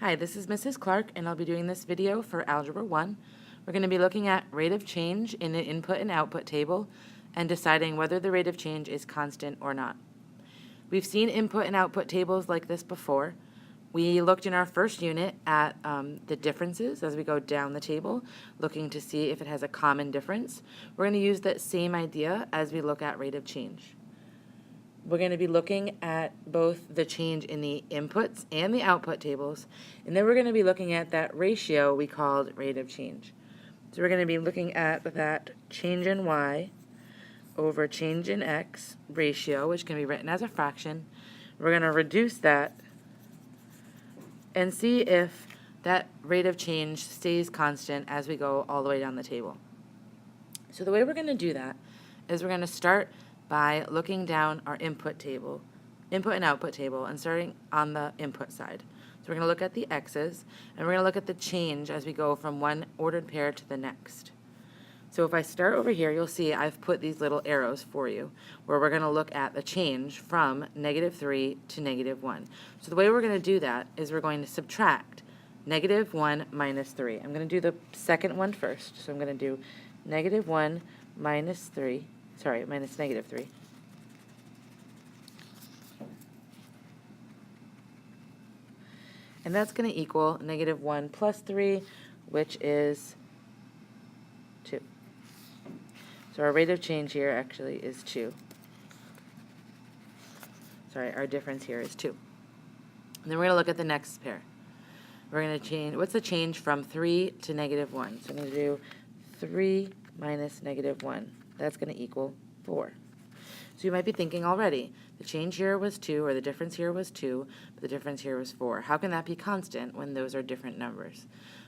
Hi, this is Mrs. Clark, and I'll be doing this video for Algebra 1. We're going to be looking at rate of change in an input and output table and deciding whether the rate of change is constant or not. We've seen input and output tables like this before. We looked in our first unit at the differences as we go down the table, looking to see if it has a common difference. We're going to use that same idea as we look at rate of change. We're going to be looking at both the change in the inputs and the output tables, and then we're going to be looking at that ratio we called rate of change. So we're going to be looking at that change in y over change in x ratio, which can be written as a fraction. We're going to reduce that and see if that rate of change stays constant as we go all the way down the table. So the way we're going to do that is we're going to start by looking down our input and output table, and starting on the input side. So we're going to look at the x's, and we're going to look at the change as we go from one ordered pair to the next. So if I start over here, you'll see I've put these little arrows for you, where we're going to look at the change from -3 to -1. So the way we're going to do that is we're going to subtract -1 minus 3. I'm going to do the second one first. So I'm going to do -1 minus -3. And that's going to equal -1 plus 3, which is 2. So our rate of change here actually is 2. Our difference here is 2. And then we're going to look at the next pair. We're going to change, what's the change from 3 to -1? So I'm going to do 3 minus -1. That's going to equal 4. So you might be thinking already, the change here was 2, or the difference here was 2, but the difference here was 4. How can that be constant when those are different numbers?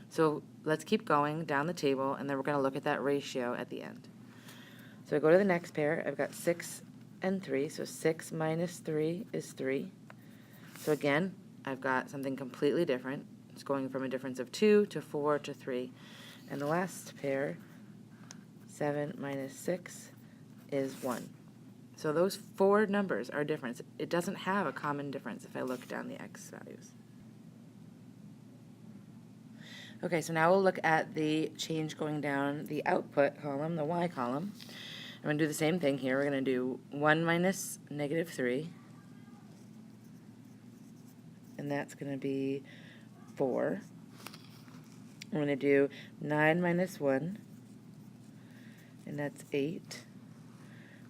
So let's keep going down the table, and then we're going to look at that ratio at the end. So I go to the next pair. I've got 6 and 3, so 6 minus 3 is 3. So again, I've got something completely different. It's going from a difference of 2 to 4 to 3. And the last pair, 7 minus 6 is 1. So those 4 numbers are different. It doesn't have a common difference if I look down the x values. Okay, so now we'll look at the change going down the output column, the y column. I'm going to do the same thing here. We're going to do 1 minus -3, and that's going to be 4. I'm going to do 9 minus 1, and that's 8.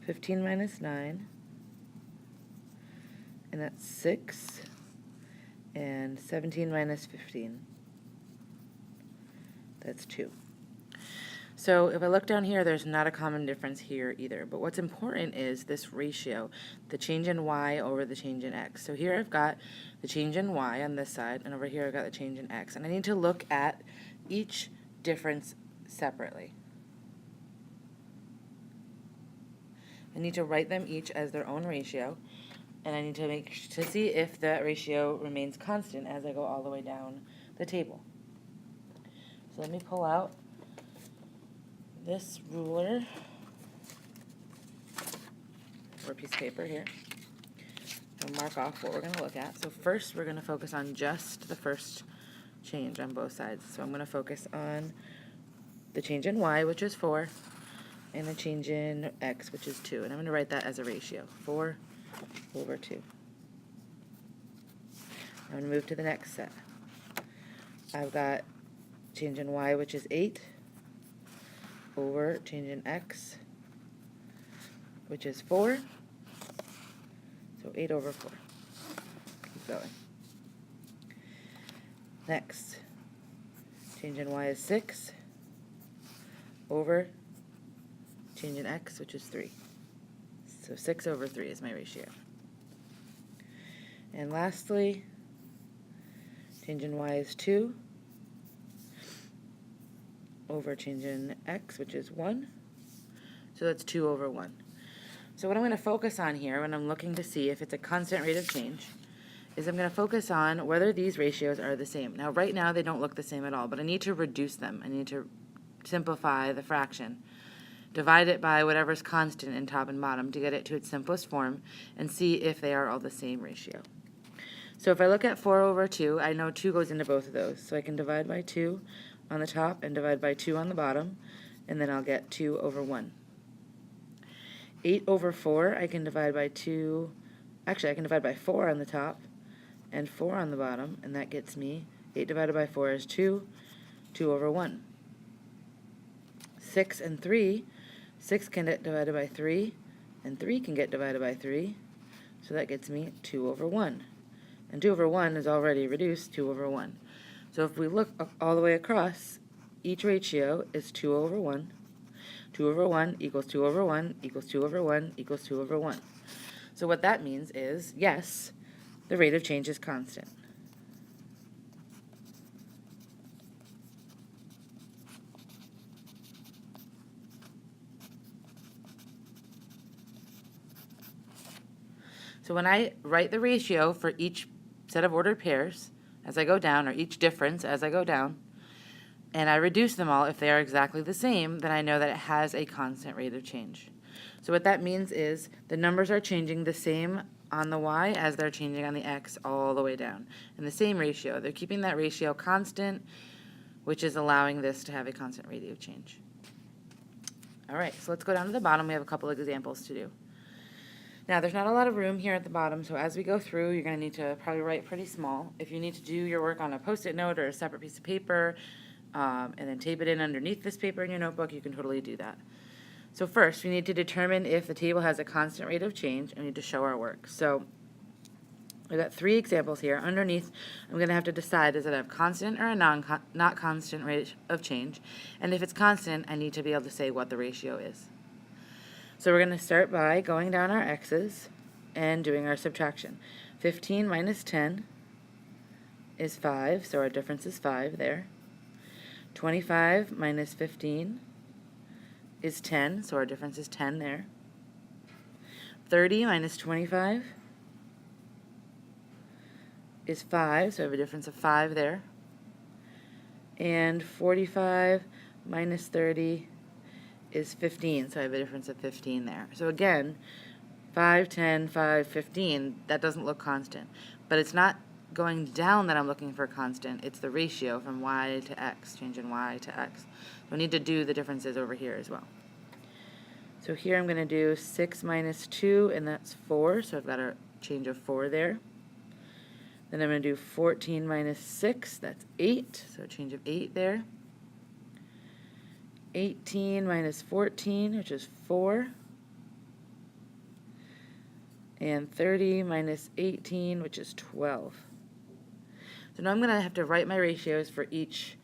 15 minus 9, and that's 6. And 17 minus 15, that's 2. So if I look down here, there's not a common difference here either. But what's important is this ratio, the change in y over the change in x. So here I've got the change in y on this side, and over here I've got the change in x. And I need to look at each difference separately. I need to write them each as their own ratio, and I need to see if that ratio remains constant as I go all the way down the table. So let me pull out this ruler or a piece of paper here and mark off what we're going to look at. So first we're going to focus on just the first change on both sides. So I'm going to focus on the change in y, which is 4, and the change in x, which is 2. And I'm going to write that as a ratio, 4 over 2. I'm going to move to the next set. I've got change in y, which is 8, over change in x, which is 4. So 8 over 4. Keep going. Next, change in y is 6, over change in x, which is 3. So 6 over 3 is my ratio. And lastly, change in y is 2, over change in x, which is 1. So that's 2 over 1. So what I'm going to focus on here when I'm looking to see if it's a constant rate of change is I'm going to focus on whether these ratios are the same. Now right now they don't look the same at all, but I need to reduce them. I need to simplify the fraction. Divide it by whatever's constant in top and bottom to get it to its simplest form and see if they are all the same ratio. So if I look at 4 over 2, I know 2 goes into both of those. So I can divide by 2 on the top and divide by 2 on the bottom, and then I'll get 2 over 1. 8 over 4, I can divide by 2, actually I can divide by 4 on the top and 4 on the bottom, and that gets me 8 divided by 4 is 2, 2 over 1. 6 and 3, 6 can get divided by 3, and 3 can get divided by 3, so that gets me 2 over 1. And 2 over 1 is already reduced 2 over 1. So if we look all the way across, each ratio is 2 over 1. 2 over 1 equals 2 over 1 equals 2 over 1 equals 2 over 1. So what that means is, yes, the rate of change is constant. So when I write the ratio for each set of ordered pairs as I go down, or each difference as I go down, and I reduce them all if they are exactly the same, then I know that it has a constant rate of change. So what that means is the numbers are changing the same on the y as they're changing on the x all the way down. In the same ratio. They're keeping that ratio constant, which is allowing this to have a constant rate of change. All right, so let's go down to the bottom. We have a couple of examples to do. Now, there's not a lot of room here at the bottom, so as we go through, you're going to need to probably write pretty small. If you need to do your work on a Post-it note or a separate piece of paper, and then tape it in underneath this paper in your notebook, you can totally do that. So first, we need to determine if the table has a constant rate of change, and we need to show our work. So we've got 3 examples here. Underneath, I'm going to have to decide, does it have constant or a not constant rate of change? And if it's constant, I need to be able to say what the ratio is. So we're going to start by going down our x's and doing our subtraction. 15 minus 10 is 5, so our difference is 5 there. 25 minus 15 is 10, so our difference is 10 there. 30 minus 25 is 5, so I have a difference of 5 there. And 45 minus 30 is 15, so I have a difference of 15 there. So again, 5, 10, 5, 15, that doesn't look constant. But it's not going down that I'm looking for a constant. It's the ratio from y to x, change in y to x. So I need to do the differences over here as well. So here I'm going to do 6 minus 2, and that's 4, so I've got a change of 4 there. Then I'm going to do 14 minus 6, that's 8, so a change of 8 there. 18 minus 14, which is 4. And 30 minus 18, which is 12. So now I'm going to have to write my ratios for each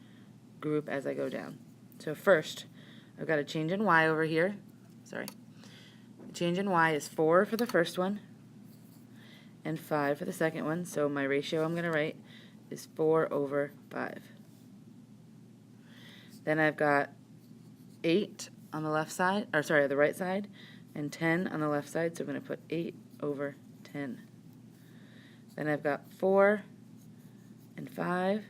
group as I go down. So first, I've got a change in y over here. Sorry. The change in y is 4 for the first one and 5 for the second one. So my ratio I'm going to write is 4 over 5. Then I've got 8 on the left side, or sorry, the right side, and 10 on the left side, so I'm going to put 8 over 10. Then I've got 4 and 5,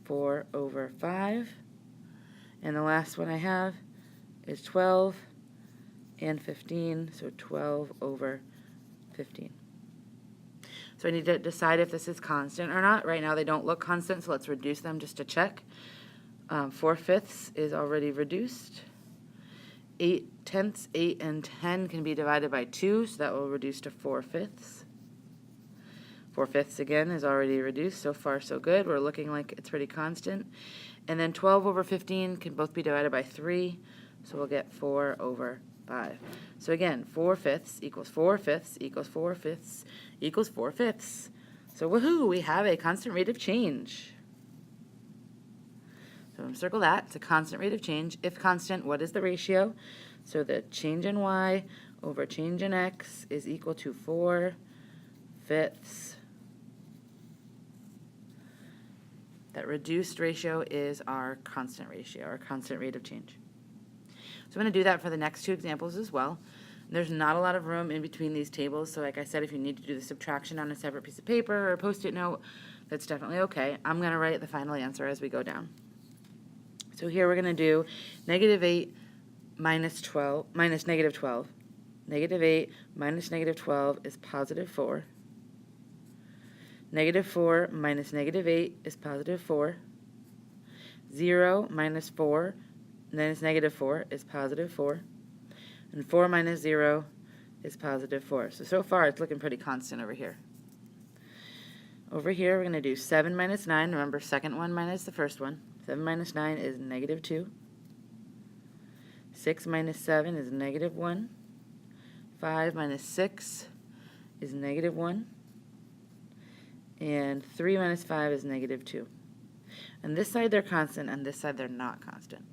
4 over 5, and the last one I have is 12 and 15, so 12 over 15. So I need to decide if this is constant or not. Right now they don't look constant, so let's reduce them just to check. 4/5 is already reduced. 8/10, 8 and 10 can be divided by 2, so that will reduce to 4/5. 4/5 again is already reduced. So far, so good. We're looking like it's pretty constant. And then 12 over 15 can both be divided by 3, so we'll get 4 over 5. So again, 4/5 equals 4/5 equals 4/5 equals 4/5. So woohoo, we have a constant rate of change. So I'm going to circle that. It's a constant rate of change. If constant, what is the ratio? So the change in y over change in x is equal to 4/5. That reduced ratio is our constant ratio, our constant rate of change. So I'm going to do that for the next 2 examples as well. There's not a lot of room in between these tables, so like I said, if you need to do the subtraction on a separate piece of paper or a Post-it note, that's definitely okay. I'm going to write the final answer as we go down. So here we're going to do -8 minus negative 12. -8 minus negative 12 is +4. Negative 4 minus negative 8 is positive 4. 0 minus 4 minus negative 4 is positive 4. And 4 minus 0 is positive 4. So far it's looking pretty constant over here. Over here we're going to do 7 minus 9. Remember, second one minus the first one. 7 minus 9 is negative 2. 6 minus 7 is negative 1. 5 minus 6 is negative 1. And 3 minus 5 is negative 2. On this side they're constant, on this side they're not constant.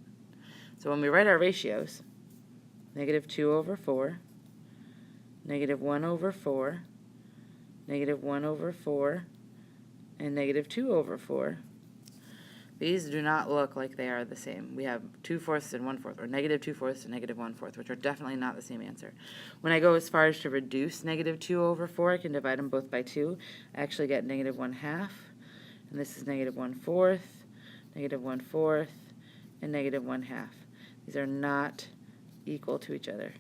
So when we write our ratios, negative 2 over 4, negative 1 over 4, negative 1 over 4, and negative 2 over 4, these do not look like they are the same. We have 2/4 and 1/4, or negative 2/4 and negative 1/4, which are definitely not the same answer. When I go as far as to reduce negative 2 over 4, I can divide them both by 2. I actually get negative 1/2, and this is negative 1/4, negative 1/4, and negative 1/2. These are not equal to each other.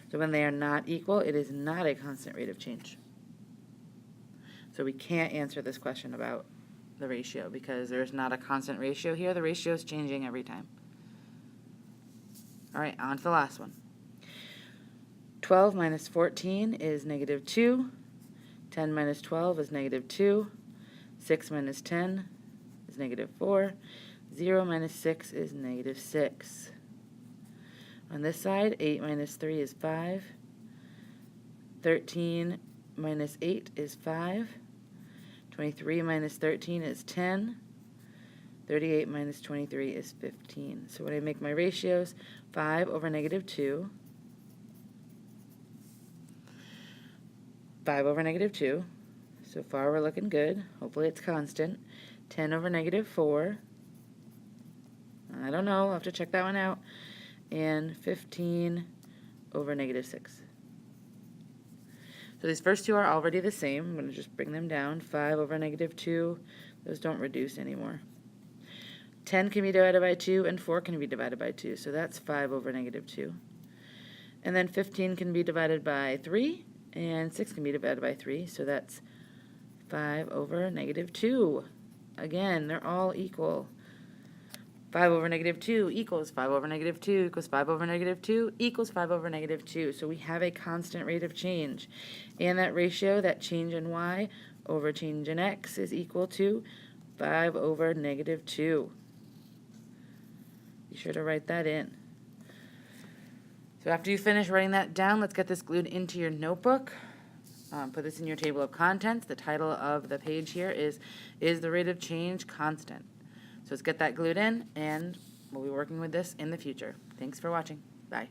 So when they are not equal, it is not a constant rate of change. So we can't answer this question about the ratio because there's not a constant ratio here. The ratio is changing every time. All right, on to the last one. 12 minus 14 is negative 2. 10 minus 12 is negative 2. 6 minus 10 is negative 4. 0 minus 6 is negative 6. On this side, 8 minus 3 is 5. 13 minus 8 is 5. 23 minus 13 is 10. 38 minus 23 is 15. So when I make my ratios, 5 over negative 2, 5 over negative 2. So far we're looking good. Hopefully it's constant. 10 over negative 4. I don't know. I'll have to check that one out. And 15 over negative 6. So these first two are already the same. I'm going to just bring them down. 5 over negative 2. Those don't reduce anymore. 10 can be divided by 2, and 4 can be divided by 2. So that's 5 over negative 2. And then 15 can be divided by 3, and 6 can be divided by 3. So that's 5 over negative 2. Again, they're all equal. 5 over negative 2 equals 5 over negative 2 equals 5 over negative 2 equals 5 over negative 2. So we have a constant rate of change. And that ratio, that change in y over change in x, is equal to 5 over negative 2. Be sure to write that in. So after you finish writing that down, let's get this glued into your notebook. Put this in your table of contents. The title of the page here is the rate of change constant? So let's get that glued in, and we'll be working with this in the future. Thanks for watching. Bye.